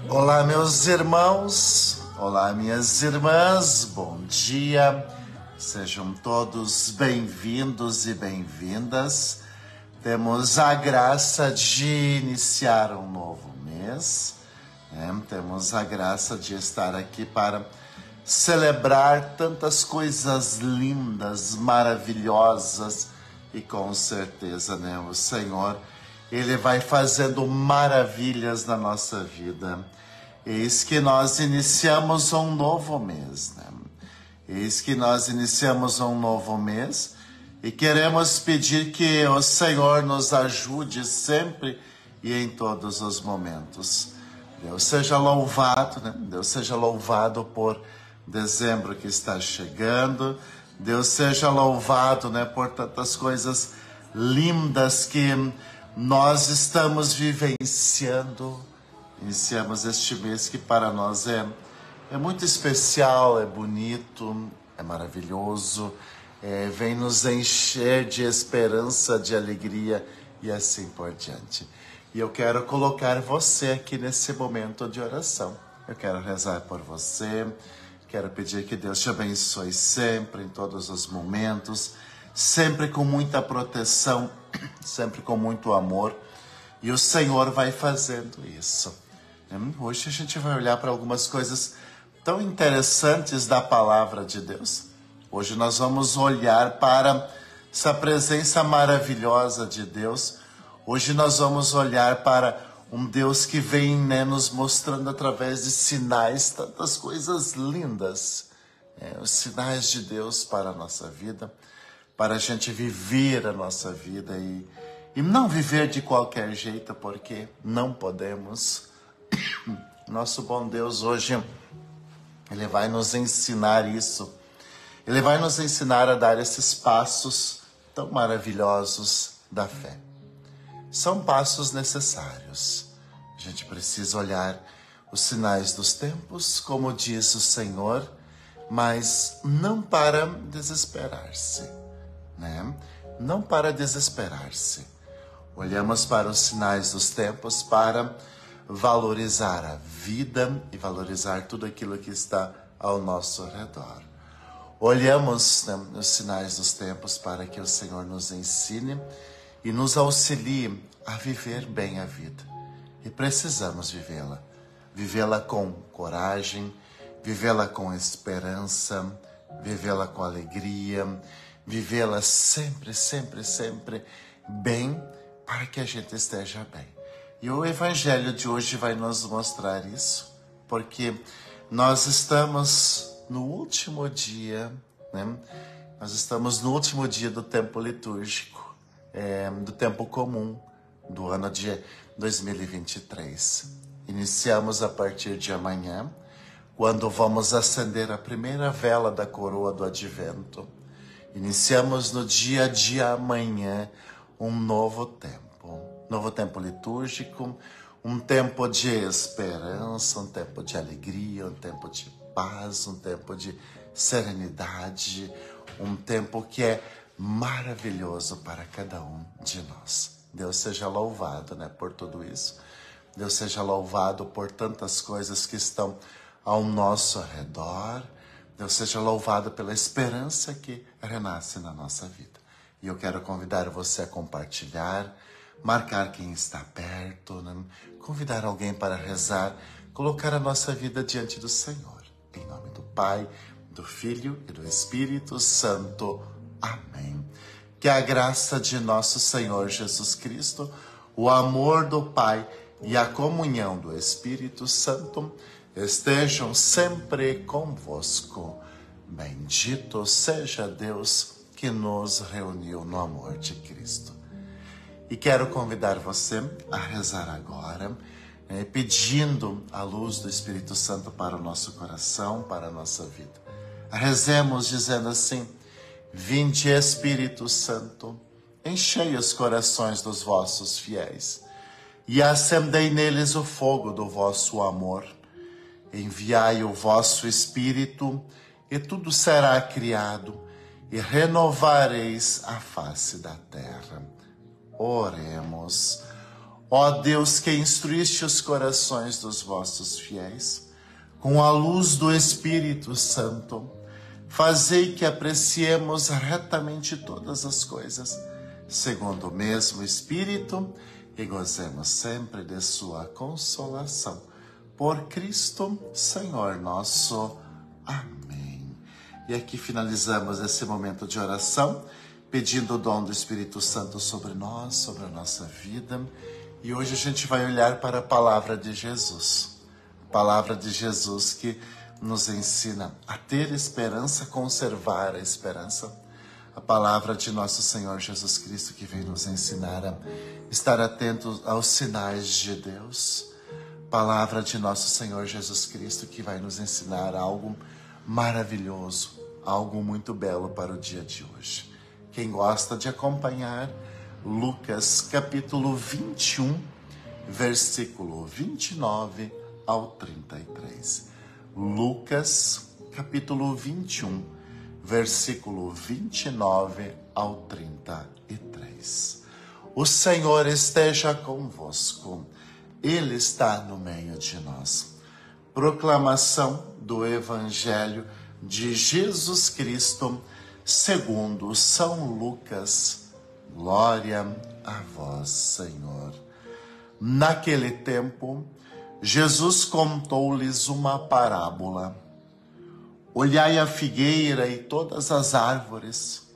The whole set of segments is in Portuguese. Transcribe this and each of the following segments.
Olá, meus irmãos, olá, minhas irmãs, bom dia, sejam todos bem-vindos e bem-vindas. Temos a graça de iniciar um novo mês, Temos a graça de estar aqui para celebrar tantas coisas lindas, maravilhosas e com certeza, o Senhor, Ele vai fazendo maravilhas na nossa vida. Eis que nós iniciamos um novo mês, Eis que nós iniciamos um novo mês e queremos pedir que o Senhor nos ajude sempre e em todos os momentos. Deus seja louvado, Deus seja louvado por dezembro que está chegando. Deus seja louvado, por tantas coisas lindas que nós estamos vivenciando. Iniciamos este mês que para nós é muito especial, é bonito, é maravilhoso, vem nos encher de esperança, de alegria e assim por diante. E eu quero colocar você aqui nesse momento de oração. Eu quero rezar por você, quero pedir que Deus te abençoe sempre, em todos os momentos, sempre com muita proteção, sempre com muito amor. E o Senhor vai fazendo isso. Hoje a gente vai olhar para algumas coisas tão interessantes da palavra de Deus. Hoje nós vamos olhar para essa presença maravilhosa de Deus. Hoje nós vamos olhar para um Deus que vem nos mostrando através de sinais, tantas coisas lindas. Os sinais de Deus para a nossa vida, para a gente viver a nossa vida e não viver de qualquer jeito, porque não podemos. Nosso bom Deus hoje, Ele vai nos ensinar isso. Ele vai nos ensinar a dar esses passos tão maravilhosos da fé. São passos necessários. A gente precisa olhar os sinais dos tempos, como diz o Senhor, mas não para desesperar-se, Não para desesperar-se. Olhamos para os sinais dos tempos para valorizar a vida e valorizar tudo aquilo que está ao nosso redor. Olhamos os sinais dos tempos para que o Senhor nos ensine e nos auxilie a viver bem a vida. E precisamos vivê-la. Vivê-la com coragem, vivê-la com esperança, vivê-la com alegria, vivê-la sempre, sempre, sempre bem, para que a gente esteja bem. E o Evangelho de hoje vai nos mostrar isso, porque nós estamos no último dia, Nós estamos no último dia do tempo litúrgico, do tempo comum, do ano de 2023. Iniciamos a partir de amanhã, quando vamos acender a primeira vela da coroa do Advento. Iniciamos no dia de amanhã um novo tempo litúrgico, um tempo de esperança, um tempo de alegria, um tempo de paz, um tempo de serenidade, um tempo que é maravilhoso para cada um de nós. Deus seja louvado, por tudo isso. Deus seja louvado por tantas coisas que estão ao nosso redor. Deus seja louvado pela esperança que renasce na nossa vida. E eu quero convidar você a compartilhar, marcar quem está perto, convidar alguém para rezar, colocar a nossa vida diante do Senhor. Em nome do Pai, do Filho e do Espírito Santo. Amém. Que a graça de nosso Senhor Jesus Cristo, o amor do Pai e a comunhão do Espírito Santo estejam sempre convosco. Bendito seja Deus que nos reuniu no amor de Cristo. E quero convidar você a rezar agora, pedindo a luz do Espírito Santo para o nosso coração, para a nossa vida. Rezemos dizendo assim: Vinde, Espírito Santo, enchei os corações dos vossos fiéis e acendei neles o fogo do vosso amor. Enviai o vosso Espírito e tudo será criado e renovareis a face da terra. Oremos. Ó Deus, que instruíste os corações dos vossos fiéis, com a luz do Espírito Santo, fazei que apreciemos retamente todas as coisas, segundo o mesmo Espírito, e gozemos sempre de sua consolação. Por Cristo, Senhor nosso. Amém. E aqui finalizamos esse momento de oração, pedindo o dom do Espírito Santo sobre nós, sobre a nossa vida. E hoje a gente vai olhar para a palavra de Jesus. A palavra de Jesus que nos ensina a ter esperança, conservar a esperança. A palavra de nosso Senhor Jesus Cristo que vem nos ensinar a estar atentos aos sinais de Deus. Palavra de nosso Senhor Jesus Cristo que vai nos ensinar algo maravilhoso, algo muito belo para o dia de hoje. Quem gosta de acompanhar, Lucas capítulo 21, versículo 29 ao 33. Lucas capítulo 21, versículo 29 ao 33. O Senhor esteja convosco, Ele está no meio de nós. Proclamação do Evangelho de Jesus Cristo, segundo São Lucas. Glória a vós, Senhor. Naquele tempo, Jesus contou-lhes uma parábola. Olhai a figueira e todas as árvores.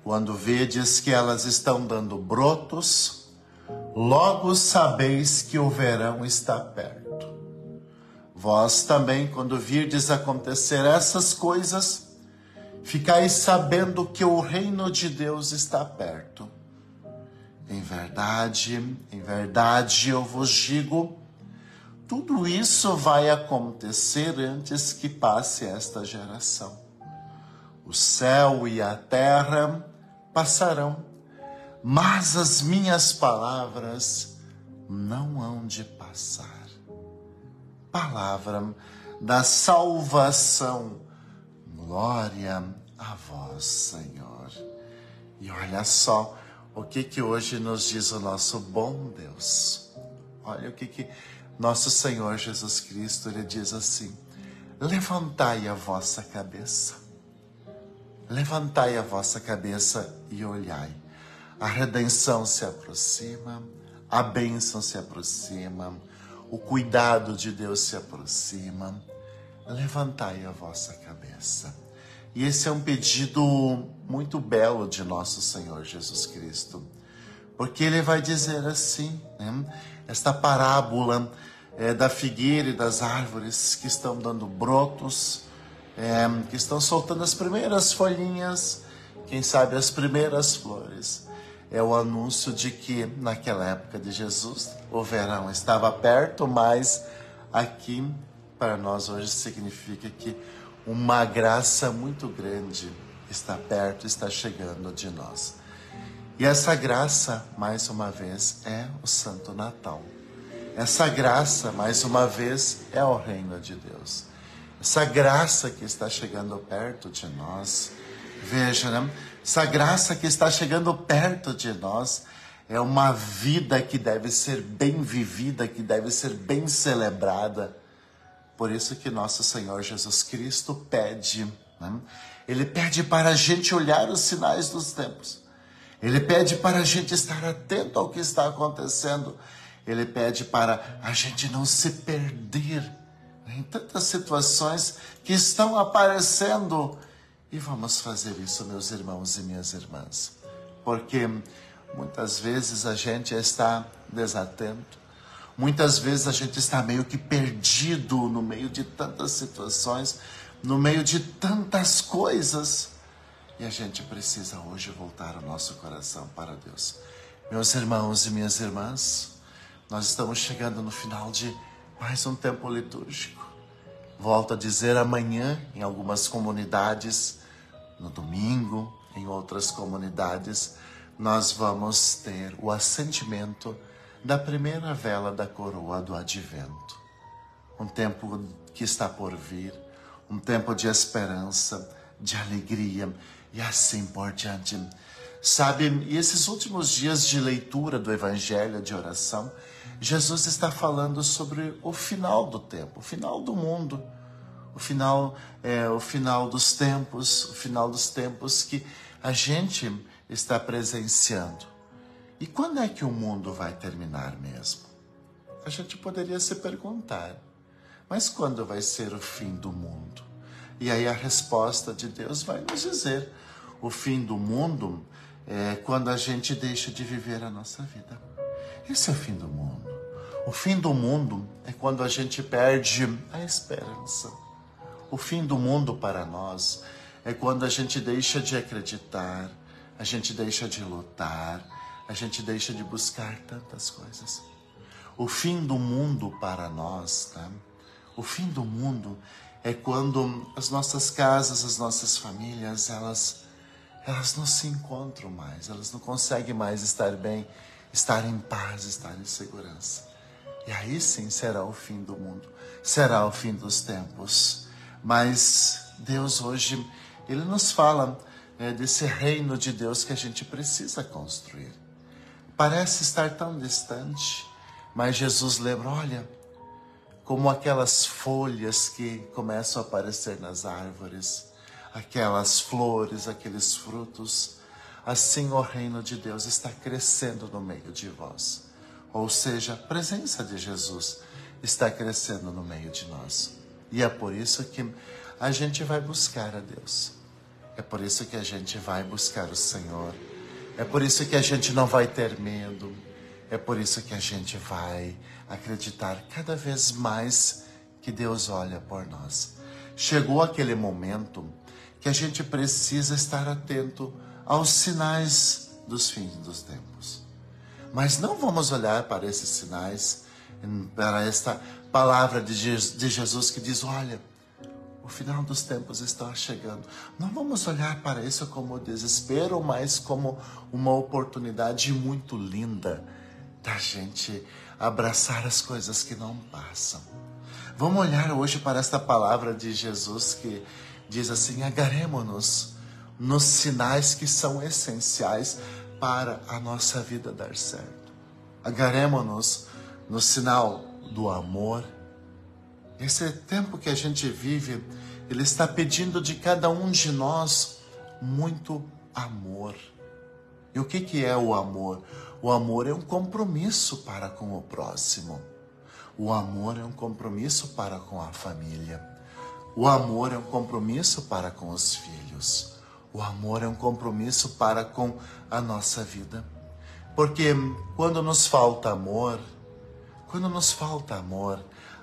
Quando vedes que elas estão dando brotos, logo sabeis que o verão está perto. Vós também, quando virdes acontecer essas coisas, ficais sabendo que o reino de Deus está perto. Em verdade eu vos digo, tudo isso vai acontecer antes que passe esta geração. O céu e a terra passarão, mas as minhas palavras não hão de passar. Palavra da salvação. Glória a vós, Senhor. E olha só o que hoje nos diz o nosso bom Deus. Olha o que nosso Senhor Jesus Cristo, Ele diz assim: levantai a vossa cabeça. Levantai a vossa cabeça e olhai. A redenção se aproxima, a bênção se aproxima, o cuidado de Deus se aproxima. Levantai a vossa cabeça. E esse é um pedido muito belo de nosso Senhor Jesus Cristo, porque Ele vai dizer assim, né? Esta parábola da figueira e das árvores que estão dando brotos, que estão soltando as primeiras folhinhas, quem sabe as primeiras flores. É o anúncio de que naquela época de Jesus o verão estava perto, mas aqui para nós hoje significa que uma graça muito grande está perto, está chegando de nós. E essa graça, mais uma vez, é o Santo Natal. Essa graça, mais uma vez, é o reino de Deus. Essa graça que está chegando perto de nós, veja, né? Essa graça que está chegando perto de nós é uma vida que deve ser bem vivida, que deve ser bem celebrada. Por isso que nosso Senhor Jesus Cristo pede, né? Ele pede para a gente olhar os sinais dos tempos. Ele pede para a gente estar atento ao que está acontecendo. Ele pede para a gente não se perder em tantas situações que estão aparecendo. E vamos fazer isso, meus irmãos e minhas irmãs. Porque muitas vezes a gente está desatento. Muitas vezes a gente está meio que perdido no meio de tantas situações, no meio de tantas coisas. E a gente precisa hoje voltar o nosso coração para Deus. Meus irmãos e minhas irmãs, nós estamos chegando no final de mais um tempo litúrgico. Volto a dizer, amanhã, em algumas comunidades, no domingo, em outras comunidades, nós vamos ter o acendimento da primeira vela da coroa do Advento. Um tempo que está por vir, um tempo de esperança, de alegria e assim por diante. Sabe, e esses últimos dias de leitura do Evangelho, de oração, Jesus está falando sobre o final do tempo, o final do mundo, o final dos tempos, o final dos tempos que a gente está presenciando. E quando é que o mundo vai terminar mesmo? A gente poderia se perguntar, mas quando vai ser o fim do mundo? E aí a resposta de Deus vai nos dizer, o fim do mundo é quando a gente deixa de viver a nossa vida. Esse é o fim do mundo. O fim do mundo é quando a gente perde a esperança. O fim do mundo para nós é quando a gente deixa de acreditar, a gente deixa de lutar, a gente deixa de buscar tantas coisas. O fim do mundo para nós, tá? O fim do mundo é quando as nossas casas, as nossas famílias, elas não se encontram mais, elas não conseguem mais estar bem, estar em paz, estar em segurança. E aí sim será o fim do mundo, será o fim dos tempos. Mas Deus hoje, Ele nos fala desse reino de Deus que a gente precisa construir. Parece estar tão distante, mas Jesus lembra, olha, como aquelas folhas que começam a aparecer nas árvores, aquelas flores, aqueles frutos, assim o reino de Deus está crescendo no meio de vós. Ou seja, a presença de Jesus está crescendo no meio de nós. E é por isso que a gente vai buscar a Deus. É por isso que a gente vai buscar o Senhor. É por isso que a gente não vai ter medo. É por isso que a gente vai acreditar cada vez mais que Deus olha por nós. Chegou aquele momento que a gente precisa estar atento aos sinais dos fins dos tempos. Mas não vamos olhar para esses sinais, para esta palavra de Jesus que diz, olha, o final dos tempos está chegando. Não vamos olhar para isso como desespero, mas como uma oportunidade muito linda da gente abraçar as coisas que não passam. Vamos olhar hoje para esta palavra de Jesus que diz assim, agarremo-nos nos sinais que são essenciais para a nossa vida dar certo. Agarremo-nos no sinal do amor. Esse tempo que a gente vive, ele está pedindo de cada um de nós muito amor. E o que é o amor? O amor é um compromisso para com o próximo. O amor é um compromisso para com a família. O amor é um compromisso para com os filhos. O amor é um compromisso para com a nossa vida. Porque quando nos falta amor,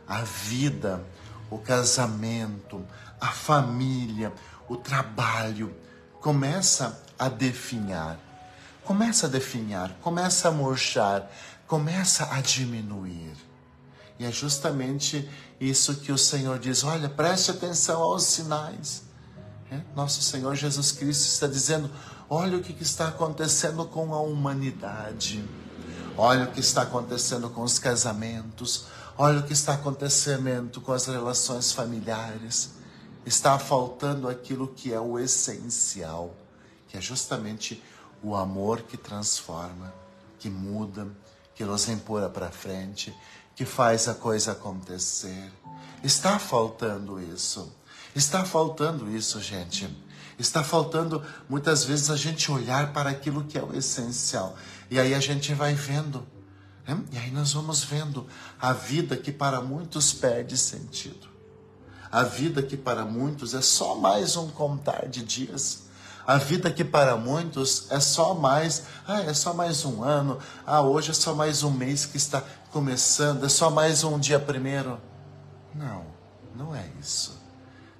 a vida, o casamento, a família, o trabalho, começa a definhar, começa a murchar, começa a diminuir. E é justamente isso que o Senhor diz, olha, preste atenção aos sinais. Nosso Senhor Jesus Cristo está dizendo, olha o que está acontecendo com a humanidade. Olha o que está acontecendo com os casamentos. Olha o que está acontecendo com as relações familiares. Está faltando aquilo que é o essencial, que é justamente o amor que transforma, que muda, que nos empurra para frente, que faz a coisa acontecer. Está faltando isso. Está faltando isso, gente. Está faltando, muitas vezes, a gente olhar para aquilo que é o essencial. E aí a gente vai vendo. E aí nós vamos vendo a vida que para muitos perde sentido. A vida que para muitos é só mais um contar de dias. A vida que para muitos é só mais um ano. Hoje é só mais um mês que está começando. É só mais um dia primeiro. Não, não é isso.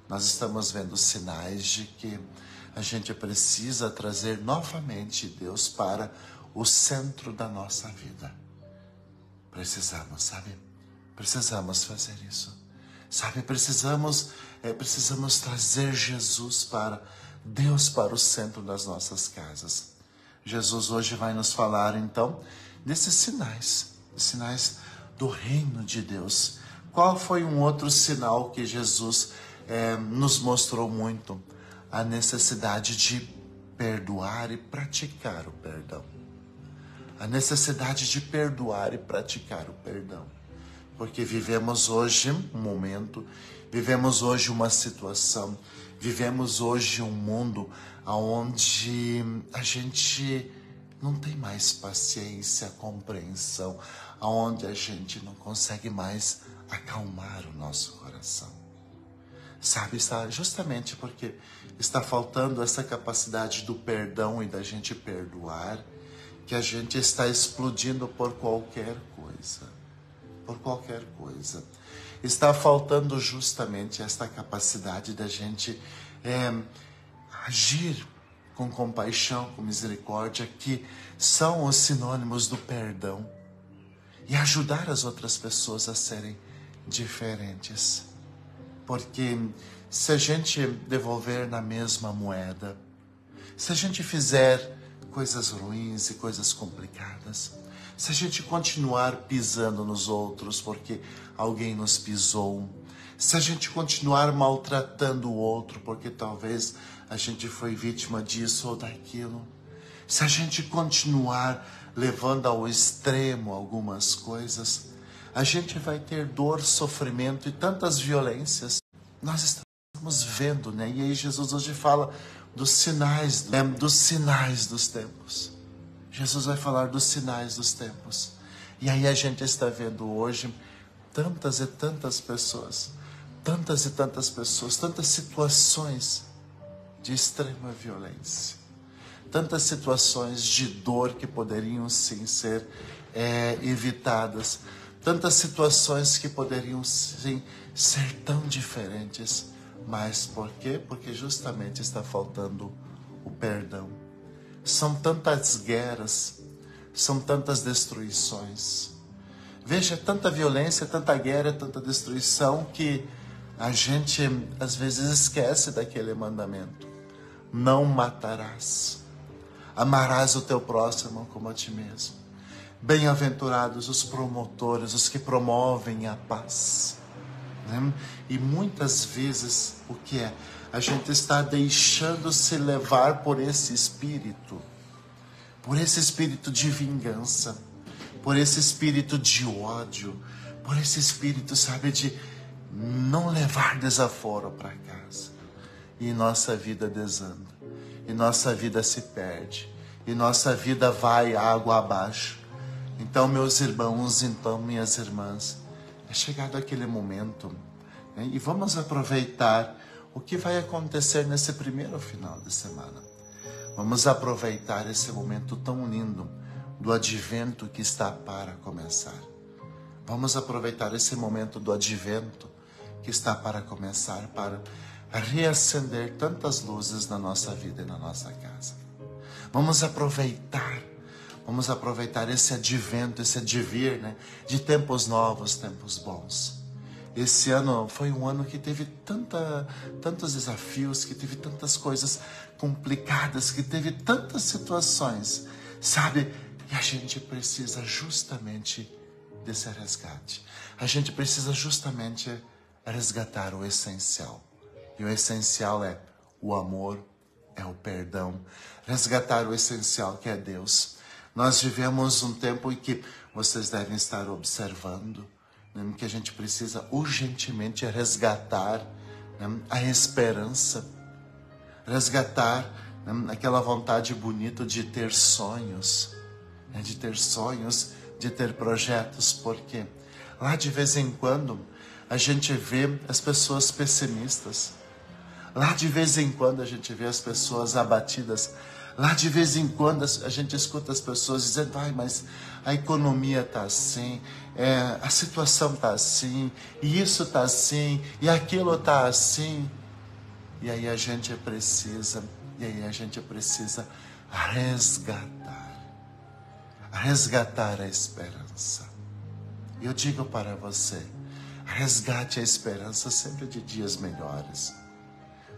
Nós estamos vendo sinais de que a gente precisa trazer novamente Deus para o centro da nossa vida. Precisamos, sabe? Precisamos fazer isso. Sabe, precisamos trazer Jesus para Deus para o centro das nossas casas. Jesus hoje vai nos falar, então, desses sinais do reino de Deus. Qual foi um outro sinal que Jesus nos mostrou muito? A necessidade de perdoar e praticar o perdão. A necessidade de perdoar e praticar o perdão. Porque vivemos hoje um momento, vivemos hoje uma situação, vivemos hoje um mundo onde a gente não tem mais paciência, compreensão, onde a gente não consegue mais acalmar o nosso coração. Sabe, justamente porque está faltando essa capacidade do perdão e da gente perdoar, que a gente está explodindo por qualquer coisa. Por qualquer coisa. Está faltando justamente esta capacidade da gente agir com compaixão, com misericórdia, que são os sinônimos do perdão, e ajudar as outras pessoas a serem diferentes. Porque se a gente devolver na mesma moeda, se a gente fizer coisas ruins e coisas complicadas, se a gente continuar pisando nos outros porque alguém nos pisou, se a gente continuar maltratando o outro porque talvez a gente foi vítima disso ou daquilo, se a gente continuar levando ao extremo algumas coisas, a gente vai ter dor, sofrimento e tantas violências. Nós estamos vendo, né? E aí Jesus hoje fala dos sinais dos tempos. Jesus vai falar dos sinais dos tempos. E aí a gente está vendo hoje tantas e tantas pessoas, tantas situações de extrema violência, tantas situações de dor que poderiam sim ser evitadas, tantas situações que poderiam sim ser tão diferentes. Mas por quê? Porque justamente está faltando o perdão. São tantas guerras, são tantas destruições. Veja, tanta violência, tanta guerra, tanta destruição, que a gente às vezes esquece daquele mandamento. Não matarás. Amarás o teu próximo como a ti mesmo. Bem-aventurados os promotores, os que promovem a paz. Né? E muitas vezes, o que é? A gente está deixando-se levar por esse espírito de vingança, por esse espírito de ódio, por esse espírito, sabe, de não levar desaforo para casa. E nossa vida desanda, e nossa vida se perde, e nossa vida vai água abaixo. Então, meus irmãos, minhas irmãs, é chegado aquele momento, né? E vamos aproveitar o que vai acontecer nesse primeiro final de semana. Vamos aproveitar esse momento tão lindo do advento que está para começar. Vamos aproveitar esse momento do advento que está para começar, para reacender tantas luzes na nossa vida e na nossa casa. Vamos aproveitar esse advento, esse advir, né, de tempos novos, tempos bons. Esse ano foi um ano que teve tantos desafios, que teve tantas coisas complicadas, que teve tantas situações, sabe? E a gente precisa justamente desse resgate. A gente precisa justamente resgatar o essencial. E o essencial é o amor, é o perdão. Resgatar o essencial, que é Deus. Nós vivemos um tempo em que vocês devem estar observando, né, que a gente precisa urgentemente resgatar, né, a esperança, resgatar, né, aquela vontade bonita de ter sonhos, né, de ter projetos, porque lá de vez em quando a gente vê as pessoas pessimistas, lá de vez em quando a gente vê as pessoas abatidas, lá de vez em quando a gente escuta as pessoas dizendo: ai, mas a economia está assim, a situação está assim, e isso está assim, e aquilo está assim. E aí a gente precisa resgatar a esperança. Eu digo para você, resgate a esperança sempre de dias melhores.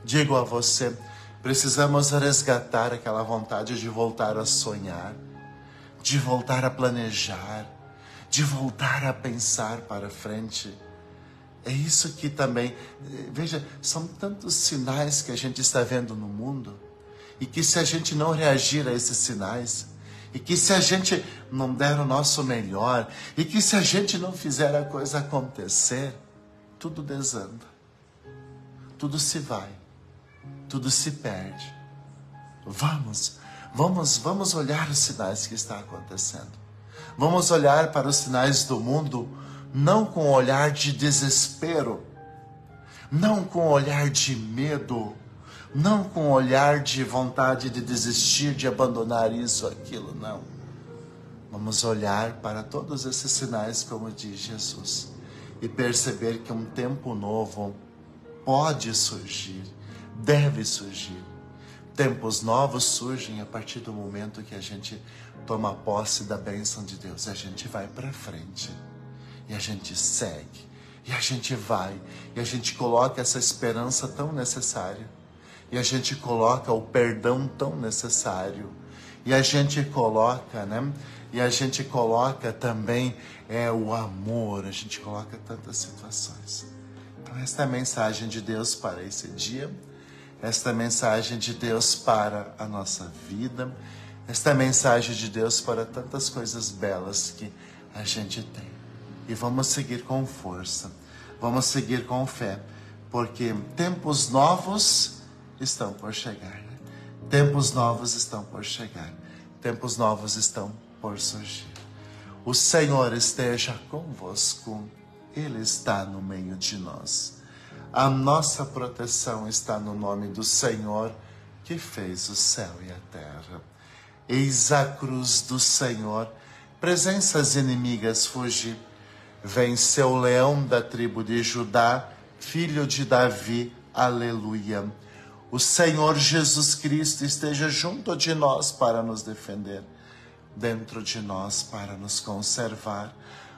Digo a você, precisamos resgatar aquela vontade de voltar a sonhar, de voltar a planejar, de voltar a pensar para frente. É isso que também, veja, são tantos sinais que a gente está vendo no mundo, E que se a gente não reagir a esses sinais, e que se a gente não der o nosso melhor, e que se a gente não fizer a coisa acontecer, tudo desanda, tudo se vai, tudo se perde. Vamos olhar os sinais que estão acontecendo. Vamos olhar para os sinais do mundo, não com um olhar de desespero, não com um olhar de medo, não com um olhar de vontade de desistir, de abandonar isso, aquilo, não. Vamos olhar para todos esses sinais, como diz Jesus, e perceber que um tempo novo pode surgir, deve surgir. Tempos novos surgem a partir do momento que a gente toma posse da bênção de Deus. A gente vai para frente, e a gente segue, e a gente vai, e a gente coloca essa esperança tão necessária, e a gente coloca o perdão tão necessário, e a gente coloca, E a gente coloca também o amor, a gente coloca tantas situações. Então esta é a mensagem de Deus para esse dia, esta é a mensagem de Deus para a nossa vida, esta é a mensagem de Deus para tantas coisas belas que a gente tem. E vamos seguir com força, vamos seguir com fé, porque tempos novos estão por chegar. Tempos novos estão por chegar. Tempos novos estão por surgir. O Senhor esteja convosco. Ele está no meio de nós. A nossa proteção está no nome do Senhor, que fez o céu e a terra. Eis a cruz do Senhor, presenças inimigas fugir. Venceu o leão da tribo de Judá, filho de Davi, aleluia. O Senhor Jesus Cristo esteja junto de nós para nos defender, dentro de nós para nos conservar,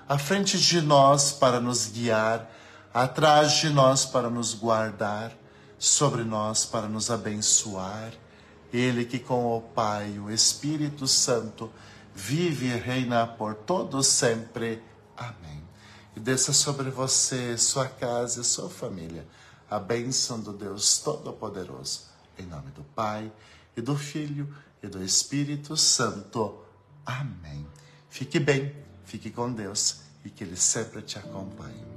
à frente de nós para nos guiar, atrás de nós para nos guardar, sobre nós para nos abençoar. Ele que com o Pai e o Espírito Santo vive e reina por todos sempre. Amém. E desça sobre você, sua casa e sua família a bênção do Deus Todo-Poderoso. Em nome do Pai, e do Filho, e do Espírito Santo. Amém. Fique bem, fique com Deus e que Ele sempre te acompanhe.